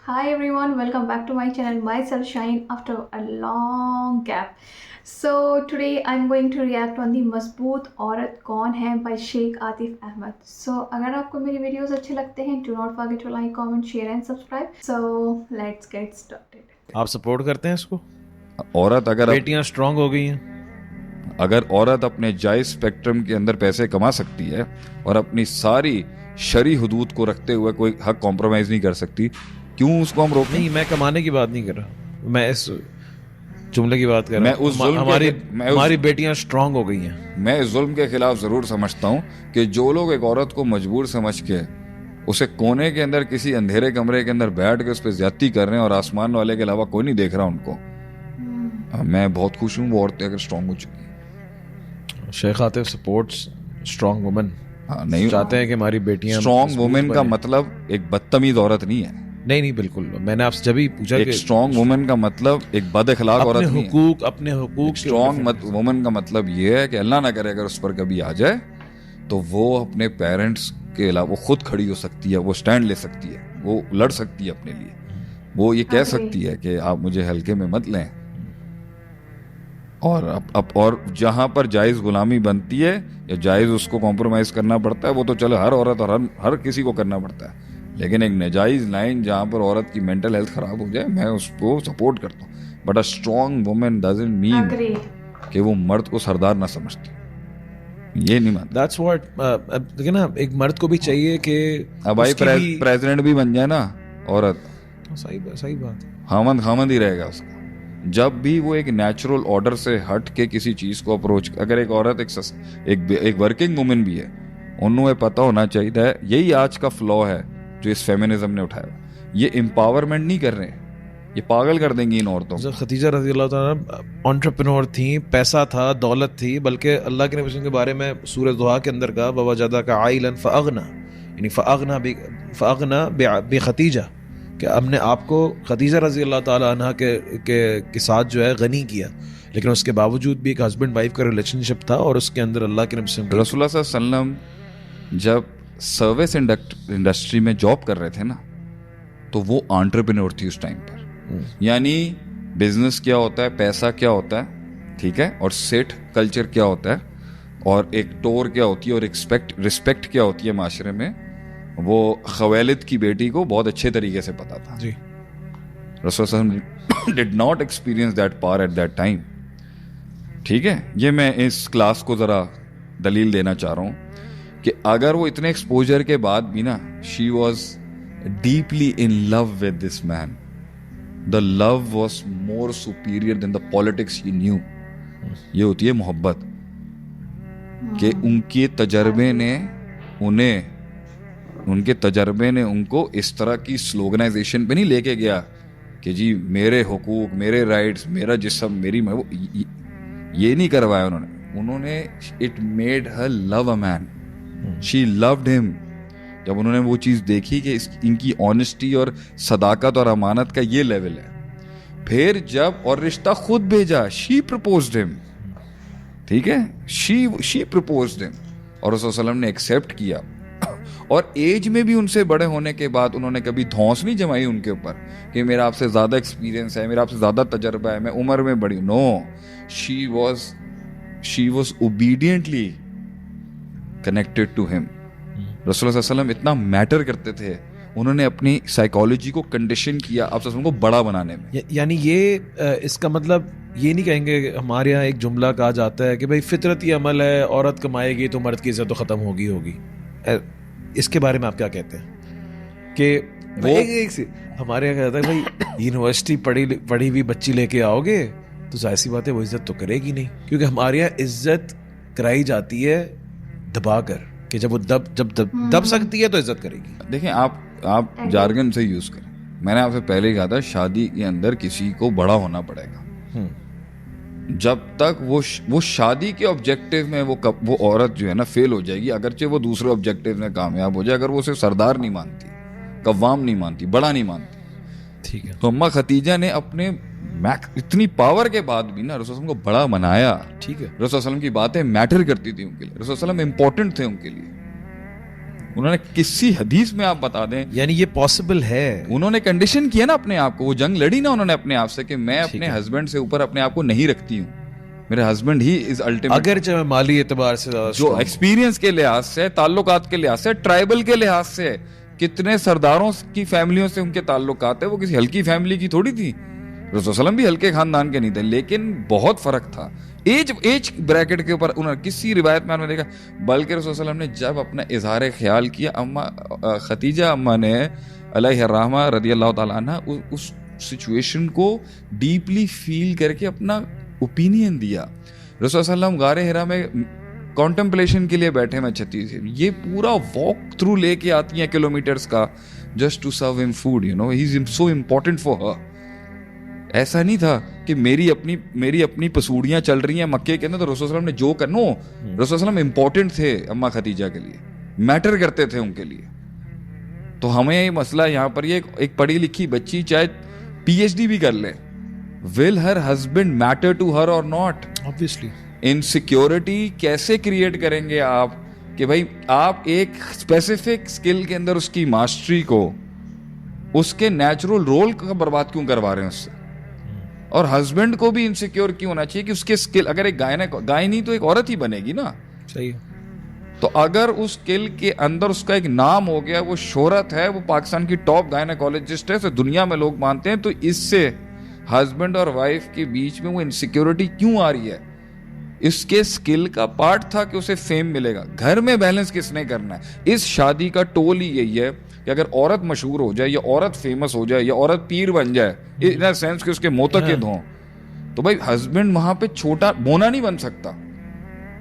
Hi everyone, welcome back to my channel. Myself Shine after a long gap. So today I'm going to react on the मजबूत औरत कौन है by Sheikh Atif Ahmad. So अगर आपको मेरी videos अच्छे लगते हैं, do not forget to like, comment, share and subscribe. So let's get started. आप सपोर्ट करते हैं इसको? औरत बेटियां स्ट्रांग हो गई हैं। अगर औरत अपने जायज स्पेक्ट्रम के अंदर पैसे कमा सकती है और अपनी सारी शरी हुदूद को रखते हुए कोई हक कॉम्प्रोमाइज नहीं कर सकती, क्यों उसको हम रोकें? नहीं, मैं कमाने की बात नहीं कर रहा, मैं इस जुमले की बात कर रहा हूँ। हमारी बेटियां स्ट्रांग हो गई हैं। मैं इस जुल्म के खिलाफ जरूर समझता हूँ कि जो लोग एक औरत को मजबूर समझ के उसे कोने के अंदर किसी अंधेरे कमरे के अंदर बैठ के उस पर ज्यादती कर रहे हैं और आसमान वाले के अलावा कोई नहीं देख रहा उनको, मैं बहुत खुश हूँ वो औरतें अगर स्ट्रांग हो चुकी हैं। Sheikh Atif supports strong women. नहीं चाहते हैं कि हमारी बेटियां स्ट्रांग वुमेन का मतलब एक बदतमीज औरत नहीं है। नहीं, बिल्कुल। मैंने आपसे जब ही पूछा एक स्ट्रांग वुमेन का मतलब एक बद अखलाक औरत नहीं है। अपने हुकूक स्ट्रांग वुमेन का मतलब ये है कि अल्लाह ना करे अगर उस पर कभी आ जाए तो वो अपने पेरेंट्स के अलावा वो खुद खड़ी हो सकती है, वो स्टैंड ले सकती है, वो लड़ सकती है अपने लिए, वो ये कह सकती है कि आप मुझे हल्के में मत लें। और जहां पर जायज गुलामी बनती है या जायज उसको कॉम्प्रोमाइज करना पड़ता है, वो तो चलो हर औरत और हर किसी को करना पड़ता है, लेकिन एक नाजायज लाइन जहां पर औरत की मेंटल हेल्थ खराब हो जाए, मैं उसको सपोर्ट करता हूँ। But a strong women doesn't mean कि वो मर्द को सरदार ना समझती, ये नहीं मानता। दैट्स व्हाट देखिए ना, एक मर्द को भी चाहिए कि अब भाई प्रेसिडेंट भी बन जाए ना औरत, सही बात, खामंद ही रहेगा उसका। जब भी वो एक नेचुरल ऑर्डर से हट के किसी चीज को अप्रोच, अगर एक औरत एक वर्किंग वुमेन भी है, उन्हें पता होना चाहिए, यही आज का फ्लॉ है जो इस फेमिनिज्म ने उठाया। ये एम्पावरमेंट नहीं कर रहे हैं, ये पागल कर देंगी इन औरतों को। खदीजा रज़ी अल्लाह ताला एंटरप्रेन्योर थी, पैसा था, दौलत थी, बल्कि अल्लाह के नबी के बारे में सूरह दुहा के अंदर कहा ववजदा का आइलन फअगना, यानी फअगना बिखतीजा, कि हमने आपको खदीजा रज़ी अल्लाह ताला अन्हा के साथ जो है गनी किया, लेकिन उसके बावजूद भी एक हस्बैंड वाइफ का रिलेशनशिप था और उसके अंदर अल्लाह के नबी रसूलुल्लाह सल्लल्लाहु अलैहि वसल्लम जब सर्विस इंडस्ट्री में जॉब कर रहे थे ना, तो वो एंटरप्रेन्योर थी उस टाइम पर। यानी बिजनेस क्या होता है, पैसा क्या होता है, ठीक है, और सेठ कल्चर क्या होता है, और एक टोर क्या होती है, और रिस्पेक्ट क्या होती है माशरे में, वो खवालिद की बेटी को बहुत अच्छे तरीके से पता था जी। रसूल सल्लल्लाहु अलैहि वसल्लम did not experience that power at that time, ठीक है। ये मैं इस क्लास को जरा दलील देना चाह रहा हूं कि अगर वो इतने एक्सपोजर के बाद भी ना, she was deeply in love with this man, the love was more superior than the politics he knew. ये होती है मोहब्बत कि उनके तजर्बे ने उनको इस तरह की स्लोगनाइजेशन पे नहीं लेके गया कि जी मेरे हुकूक, मेरे राइट्स, मेरा जिस्म, मेरी ये नहीं करवाया उन्होंने it made her love a man, she loved him. जब उन्होंने वो चीज देखी कि इनकी ऑनेस्टी और सदाकत और अमानत का ये लेवल है, फिर जब और रिश्ता खुद भेजा, शी प्रपोज्ड हिम, ठीक है, शी प्रपोज्ड हिम, और रसूल सल्लल्लाहु ने एक्सेप्ट किया। और एज में भी उनसे बड़े होने के बाद उन्होंने कभी धौंस नहीं जमाई उनके ऊपर कि मेरा आपसे ज्यादा एक्सपीरियंस है, मेरा आपसे ज्यादा तजर्बा है, मैं उम्र में बड़ी। No, she was obediently connected to him. रसूलुल्लाह सल्लल्लाहु अलैहि वसल्लम इतना मैटर करते थे, उन्होंने अपनी साइकोलॉजी को कंडीशन किया आप को बड़ा बनाने में। यानी ये इसका मतलब ये नहीं कहेंगे, हमारे यहाँ एक जुमला कहा जाता है कि भाई फितरती अमल है, औरत कमाएगी तो मर्द की इज्जत तो खत्म होगी। इसके बारे में आप क्या कहते हैं कि वो हमारे यहाँ कहता है भाई यूनिवर्सिटी पढ़ी हुई बच्ची लेके आओगे तो जाहिर सी बात है वो इज्जत तो करेगी नहीं, क्योंकि हमारे यहाँ इज्जत कराई जाती है दबा कर, कि जब वो दब सकती है तो इज्जत करेगी। देखें, आप जार्गन से यूज करें, मैंने आपसे पहले ही कहा था शादी के अंदर किसी को बड़ा होना पड़ेगा। जब तक वो शादी के ऑब्जेक्टिव में वो औरत जो है ना फेल हो जाएगी, अगरचे वो दूसरे ऑब्जेक्टिव में कामयाब हो जाए, अगर वो उसे सरदार नहीं मानती, कव्वाम नहीं मानती, बड़ा नहीं मानती, ठीक है। तो अम्मा खतीजा ने अपने इतनी पावर के बाद भी ना रसूल को बड़ा बनाया, ठीक है। रसूल की बातें मैटर करती थी उनके लिए, रसूल इंपॉर्टेंट थे उनके लिए। उन्होंने किसी हदीस में आप बता दें, यानी ये पॉसिबल है। उन्होंने कंडीशन किया ना अपने आप को, वो जंग लड़ी ना उन्होंने अपने आप से कि मैं ठीक अपने है। हस्बैंड से ऊपर अपने आप को नहीं रखती हूँ, मेरे हस्बैंड ही इज अल्टीमेट। अगर चाहे माली एतबार से ज्यादा जो strong हो। एक्सपीरियंस के लिहाज से, ताल्लुकात के लिहाज से, ट्राइबल के लिहाज से, कितने सरदारों की फैमिलियों से उनके ताल्लुकात है, वो किसी हल्की फैमिली की थोड़ी थी। रसूल सल्लम भी हल्के खानदान के नहीं थे, लेकिन बहुत फर्क था एज ब्रैकेट के ऊपर। उन्होंने किसी रिवायत में हमने देखा, बल्कि रसूल सल्लम ने जब अपना इजहार ख्याल किया, अम्मा खतीजा अम्मा ने अलैहिर्रहमा रदियल्लाहु ताला अन्हा उस सिचुएशन को डीपली फील करके अपना ओपिनियन दिया। रसूल सल्लम गारे हिरा में कॉन्टेम्पलेशन के लिए बैठे में 36 से ये पूरा वॉक थ्रू लेके आती हैं किलोमीटर्स का, just to serve him food, you know, he is so important for her. ऐसा नहीं था कि मेरी अपनी पसूड़ियां चल रही हैं मक्के के अंदर तो रसूल सल्लम ने जो करनो, रसूल सल्लम इम्पोर्टेंट थे अम्मा खतीजा के लिए, मैटर करते थे उनके लिए। तो हमें ये मसला यहाँ पर, ये एक पढ़ी लिखी बच्ची चाहे पीएचडी भी कर ले, will her husband matter to her और नॉट? ऑब्वियसली। इनसिक्योरिटी कैसे क्रिएट करेंगे आप कि भाई आप एक स्पेसिफिक स्किल के अंदर उसकी मास्टरी को, उसके नेचुरल रोल का बर्बाद क्यों करवा रहे हैं उससे? और हस्बैंड को भी इनसिक्योर क्यों होना चाहिए कि उसके स्किल, अगर एक गाय नहीं तो एक औरत ही बनेगी ना। सही है। तो अगर उस स्किल के अंदर उसका एक नाम हो गया, वो शोहरत है, वो पाकिस्तान की टॉप गायनेकोलॉजिस्ट है, तो दुनिया में लोग मानते हैं, तो इससे हस्बैंड और वाइफ के बीच में वो इनसिक्योरिटी क्यों आ रही है? इसके स्किल का पार्ट था कि उसे फेम मिलेगा। घर में बैलेंस किसने करना है? इस शादी का टोल ही यही है कि अगर औरत मशहूर हो जाए, या औरत फेमस हो जाए, या औरत पीर बन जाए, इन द सेंस कि उसके मोतक़िद हों, तो भाई हस्बैंड वहां पे छोटा बोना नहीं बन सकता।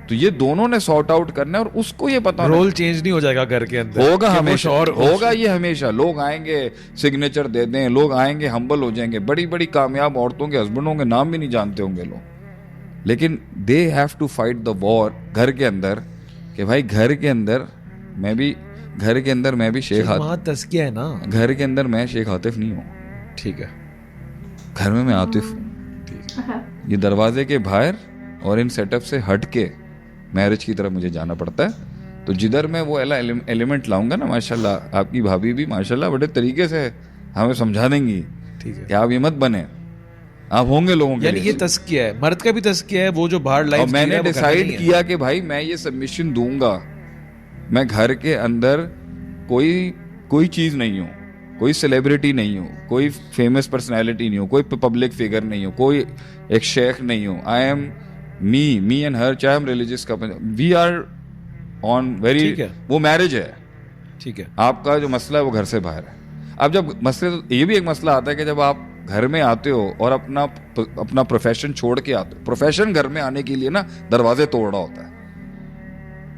तो ये दोनों ने सॉर्ट आउट करना है, और उसको ये पता रोल चेंज नहीं हो जाएगा घर के अंदर, होगा कि वो हमेशा, और होगा ये हमेशा। लोग आएंगे सिग्नेचर दे दें, लोग आएंगे हम्बल हो जाएंगे, बड़ी बड़ी कामयाब औरतों के हस्बैंडों के नाम भी नहीं जानते होंगे लोग, लेकिन they have to fight the war घर के अंदर कि भाई घर के अंदर मैं भी शेख वहाँ तज़किया है ना। घर के अंदर मैं शेख आतिफ नहीं हूँ, ठीक है, घर में मैं आतिफ हूँ। ये दरवाजे के बाहर और इन सेटअप से हट के मैरिज की तरफ मुझे जाना पड़ता है। तो जिधर मैं वो एलिमेंट लाऊंगा ना, माशाल्लाह आपकी भाभी भी माशाल्लाह बड़े तरीके से हमें समझा देंगी, ठीक है, कि आप ये मत बने, आप होंगे लोगों के यानी लिए। ये तज़किया है, मर्द का भी तज़किया है, वो जो बाहर लाइफ और मैंने डिसाइड किया कि भाई मैं ये सबमिशन दूंगा, मैं घर के अंदर कोई चीज नहीं हूँ, कोई सेलिब्रिटी नहीं हूँ, कोई फेमस पर्सनैलिटी नहीं हूँ, कोई पब्लिक फिगर नहीं हूँ, कोई एक शेख नहीं हूँ। आई एम मी एंड हर, चाहे हम रिलीजियस का, वी आर ऑन वेरी, वो मैरिज है, ठीक है। आपका जो मसला है वो घर से बाहर है। अब जब मसले, तो ये भी एक मसला आता है कि जब आप घर में आते हो और अपना प्रोफेशन छोड़ के आते हो, प्रोफेशन घर में आने के लिए ना दरवाजे तोड़ रहा होता है,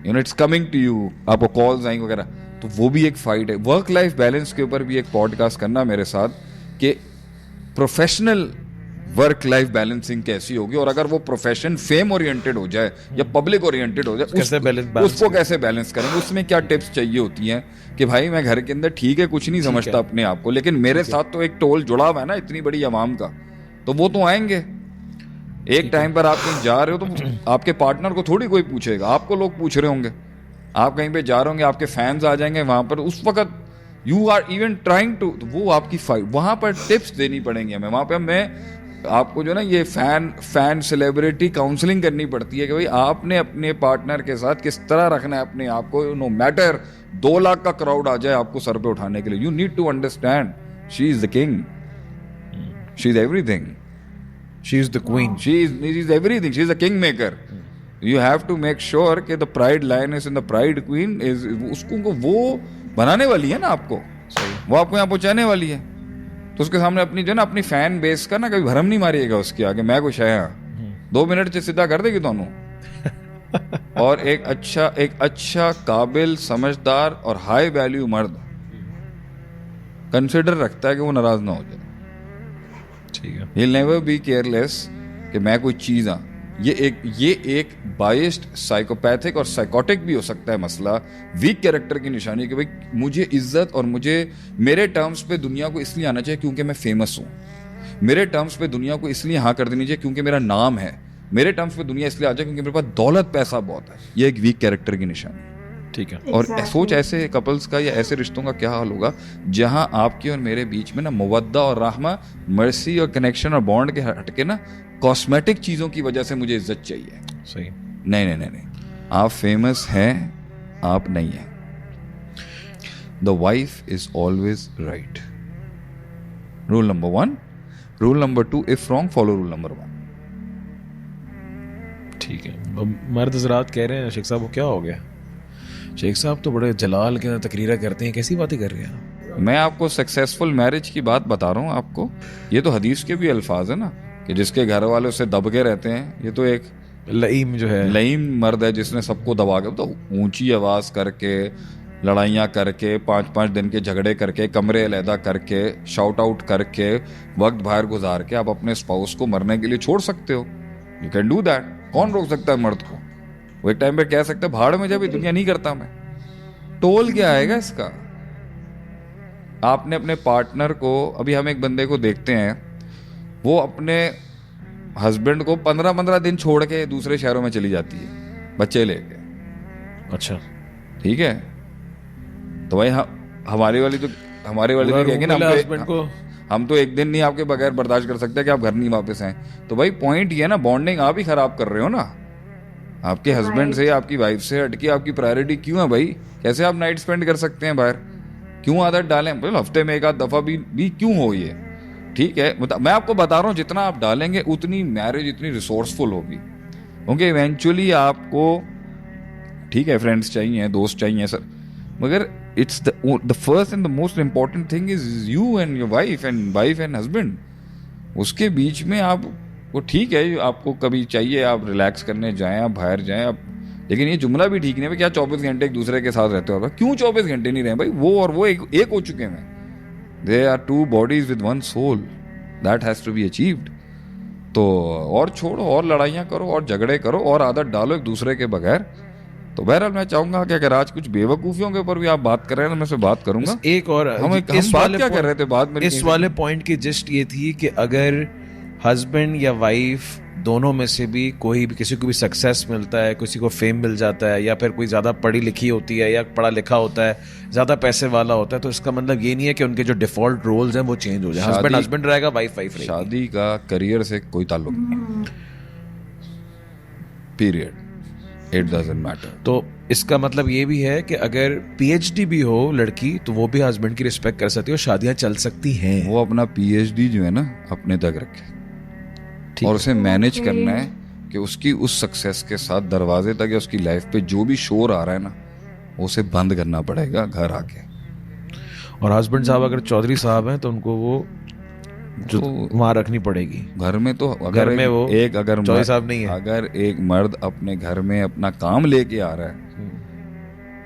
you know, it's coming to you, आपको कॉल्स आएंगे वगैरह, तो वो भी एक फाइट है। वर्क लाइफ बैलेंस के ऊपर भी एक पॉडकास्ट करना मेरे साथ कि प्रोफेशनल वर्क लाइफ बैलेंसिंग कैसी होगी, और अगर वो प्रोफेशन फेम ओरिएंटेड हो जाए या पब्लिक ओरिएंटेड हो जाए, उसको कैसे बैलेंस करेंगे, उसमें क्या टिप्स चाहिए होती हैं कि भाई मैं घर के अंदर ठीक है कुछ नहीं समझता अपने आप को, लेकिन मेरे साथ तो एक टोल जुड़ा हुआ है ना इतनी बड़ी आवाम का, तो वो तो आएंगे। एक टाइम पर आप कहीं जा रहे हो तो आपके पार्टनर को थोड़ी कोई पूछेगा, आपको लोग पूछ रहे होंगे। आप कहीं पे जा रहे होंगे, आपके फैंस आ जाएंगे वहां पर, उस वक्त you are even trying to, वो आपकी फाइट, वहां पर टिप्स देनी पड़ेंगी हमें। वहां पे मैं आपको जो ना ये फैन सेलिब्रिटी काउंसलिंग करनी पड़ती है कि भाई आपने अपने पार्टनर के साथ किस तरह रखना है अपने आप को, नो मैटर 2 लाख का क्राउड आ जाए आपको सर पे उठाने के लिए, you need to understand she is the king, she is everything, she is the queen, she is everything, she is the king maker. You have to make sure कि the pride lioness and the pride queen is, उसको वो बनाने वाली है ना आपको, वो आपको यहाँ पहुंचाने वाली है, तो उसके सामने अपनी जो ना अपनी फैन बेस का ना कभी भरम नहीं मारिएगा उसके आगे, मैं कुछ है यहाँ 2 मिनट से सीधा कर देगी दोनों। और एक अच्छा काबिल, समझदार और हाई वैल्यू मर्द कंसिडर रखता है कि वो नाराज ना हो जाए, ठीक है, he'll never be careless कि मैं कोई चीज़ हाँ। ये एक बाइस्ड, साइकोपैथिक और साइकोटिक भी हो सकता है मसला, वीक कैरेक्टर की निशानी कि भाई मुझे इज्जत और मुझे मेरे टर्म्स पे दुनिया को इसलिए आना चाहिए क्योंकि मैं फेमस हूँ, मेरे टर्म्स पे दुनिया को इसलिए हाँ कर देनी चाहिए क्योंकि मेरा नाम है, मेरे टर्म्स पे दुनिया इसलिए आ जाए क्योंकि मेरे पास दौलत पैसा बहुत है। ये एक वीक कैरेक्टर की निशानी। ठीक है। और Exactly. सोच ऐसे कपल्स का या ऐसे रिश्तों का क्या हाल होगा जहां आपके और मेरे बीच में ना मुवद्दा और रहमा, मर्सी और कनेक्शन और बॉन्ड के हटके ना कॉस्मेटिक चीज़ों की वजह से मुझे इज्जत चाहिए। सही। नहीं नहीं नहीं नहीं, आप फेमस हैं, आप नहीं हैं। The wife is always right, rule number 1। Rule number 2, if wrong follow rule number 1। ठीक है। अब मर्द हजरात कह रहे हैं शेख साहब को क्या हो गया? शेख साहब तो बड़े जलाल के तकरीरा करते हैं, कैसी बातें कर रहे हैं आप? मैं आपको सक्सेसफुल मैरिज की बात बता रहा हूँ आपको। ये तो हदीस के भी अल्फाज है ना कि जिसके घर वाले उससे दब के रहते हैं, ये तो एक लईम जो है, लईम मर्द है जिसने सबको दबा के, तो ऊंची आवाज करके, लड़ाइयाँ करके, 5-5 दिन के झगड़े करके, कमरे अलहदा करके, शाउट आउट करके, वक्त बाहर गुजार के आप अपने स्पाउस को मरने के लिए छोड़ सकते हो। You can do that. कौन रोक सकता है मर्द को? वो एक टाइम पे कह सकते हैं भाड़ में जब ये दुनिया नहीं करता मैं। टोल क्या आएगा इसका? आपने अपने पार्टनर को, अभी हम एक बंदे को देखते हैं, वो अपने हस्बैंड को 15-15 दिन छोड़ के दूसरे शहरों में चली जाती है बच्चे लेके। अच्छा, ठीक है, तो भाई हमारे वाली तो पूरा कहेंगे रूम ना, मिला हस्बैंड को। हम तो एक दिन नहीं आपके बगैर बर्दाश्त कर सकते कि आप घर नहीं वापस आए। तो भाई पॉइंट ये ना, बॉन्डिंग आप ही खराब कर रहे हो ना। आपके हस्बैंड से, आपकी वाइफ से हटके आपकी प्रायोरिटी क्यों है भाई? कैसे आप नाइट स्पेंड कर सकते हैं बाहर? क्यों आदत डालें? मतलब हफ्ते में एक आध दफा भी क्यों हो ये? ठीक है, मतलब मैं आपको बता रहा हूँ, जितना आप डालेंगे उतनी मैरिज इतनी रिसोर्सफुल होगी। क्योंकि इवेंचुअली आपको, ठीक है, फ्रेंड्स चाहिए, दोस्त चाहिए सर, मगर it's the first and the most important thing is you and your wife and husband. उसके बीच में आप, वो ठीक है, आपको कभी चाहिए आप रिलैक्स करने जाएं, आप बाहर जाएं आप, लेकिन ये जुमला भी ठीक नहीं है क्या 24 घंटे एक दूसरे के साथ रहते हो? क्यों 24 घंटे नहीं रहे भाई? वो और वो एक हो चुके हैं। They are two bodies with one soul, that has to be achieved. तो और छोड़ो, और लड़ाइयाँ करो, और झगड़े करो, और आदत डालो एक दूसरे के बगैर। तो बहरहाल मैं चाहूंगा कि अगर आज कुछ बेवकूफियों के ऊपर भी आप बात कर रहे हैं तो मैं से बात करूंगा। बस एक और, हम बात क्या कर रहे थे? बात मेरी इस वाले पॉइंट की जस्ट ये थी कि अगर हस्बैंड या वाइफ दोनों में से भी कोई भी, किसी को भी सक्सेस मिलता है, किसी को फेम मिल जाता है, या फिर कोई ज़्यादा पढ़ी लिखी होती है या पढ़ा लिखा होता है, ज़्यादा पैसे वाला होता है, तो इसका मतलब ये नहीं है कि उनके जो डिफॉल्ट रोल्स हैं वो चेंज हो जाए। हस्बैंड हस्बैंड रहेगा, वाइफ वाइफ रहेगी। शादी का करियर से कोई ताल्लुक नहीं, पीरियड, इट डजंट मैटर। तो इसका मतलब ये भी है कि अगर पीएचडी भी हो लड़की तो वो भी हस्बैंड की रिस्पेक्ट कर सकती है और शादियां चल सकती हैं। वो अपना पीएचडी जो है ना अपने तक रखे, और उसे मैनेज करना है कि उसकी उस सक्सेस के साथ दरवाजे तक या उसकी लाइफ पे जो भी शोर आ रहा है ना, वो उसे बंद करना पड़ेगा घर आके। और हस्बैंड साहब अगर चौधरी साहब हैं तो उनको वो जो वहां रखनी पड़ेगी घर में। तो घर अगर में वो एक अगर चौधरी साहब नहीं है, अगर एक मर्द अपने घर में अपना काम लेके आ रहा है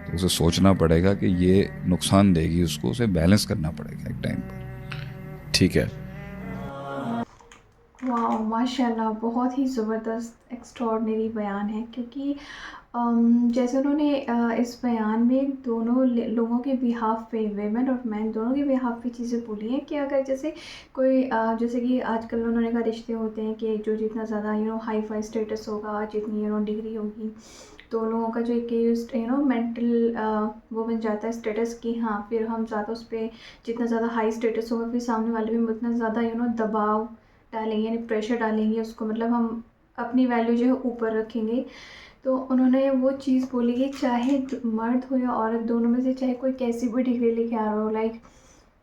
तो उसे सोचना पड़ेगा कि ये नुकसान देगी उसको, उसे बैलेंस करना पड़ेगा एक टाइम पर। ठीक है। वाह, माशाल्लाह, बहुत ही ज़बरदस्त एक्स्ट्रॉर्डनरी बयान है। क्योंकि जैसे उन्होंने इस बयान में दोनों लोगों के बिहाफ पे, वेमेन और मैन दोनों के बिहाफ पे चीज़ें बोली हैं कि अगर जैसे कोई जैसे कि आजकल उन्होंने कहा रिश्ते होते हैं कि जो जितना ज़्यादा हाई फाई स्टेटस होगा, जितनी डिग्री होगी, तो लोगों का जो एक मेंटल वो बन जाता है स्टेटस की, हाँ फिर हम ज़्यादा उस पर जितना ज़्यादा हाई स्टेटस होगा फिर सामने वाले भी उतना ज़्यादा दबाव डालेंगे, यानी प्रेशर डालेंगे उसको, मतलब हम अपनी वैल्यू जो है ऊपर रखेंगे। तो उन्होंने वो चीज़ बोली कि चाहे मर्द हो या औरत, दोनों में से चाहे कोई कैसी भी डिग्री लेके आ रहा हो, लाइक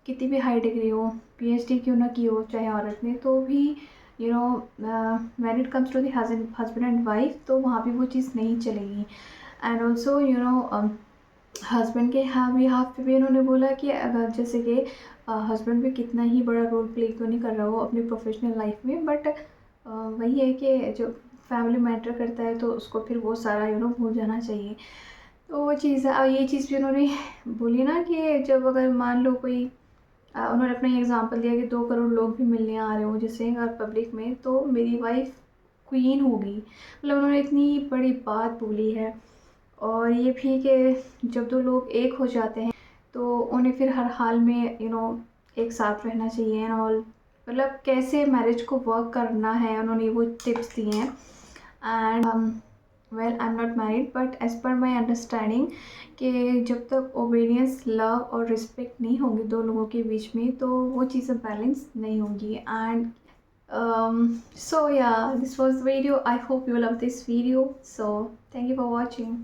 कितनी भी हाई डिग्री हो, पीएचडी क्यों ना की हो चाहे औरत ने, तो भी when it comes to the husband and wife, तो वहाँ भी वो चीज़ नहीं चलेगी। एंड ऑल्सो हस्बैंड के बिहाफ पे भी उन्होंने बोला कि अगर जैसे कि हस्बैंड भी कितना ही बड़ा रोल प्ले तो नहीं कर रहा हो अपनी प्रोफेशनल लाइफ में, बट वही है कि जो फैमिली मैटर करता है तो उसको फिर वो सारा भूल जाना चाहिए। तो वो चीज़ है। और ये चीज़ भी उन्होंने बोली ना कि जब अगर मान लो कोई उन्होंने अपना एग्जांपल दिया कि 2 करोड़ लोग भी मिलने आ रहे हो जैसे पब्लिक में, तो मेरी वाइफ क्वीन होगी, मतलब उन्होंने इतनी बड़ी बात बोली है। और ये भी कि जब 2 लोग एक हो जाते हैं तो उन्हें फिर हर हाल में एक साथ रहना चाहिए एंड ऑल, मतलब कैसे मैरिज को वर्क करना है, उन्होंने वो टिप्स दिए हैं। And well I am not married, but as per my understanding कि जब तक ओबीडियंस, लव और रिस्पेक्ट नहीं होंगे दो लोगों के बीच में, तो वो चीज़ें बैलेंस नहीं होंगी. And so yeah, this was the video. I hope you love this video. So thank you for watching.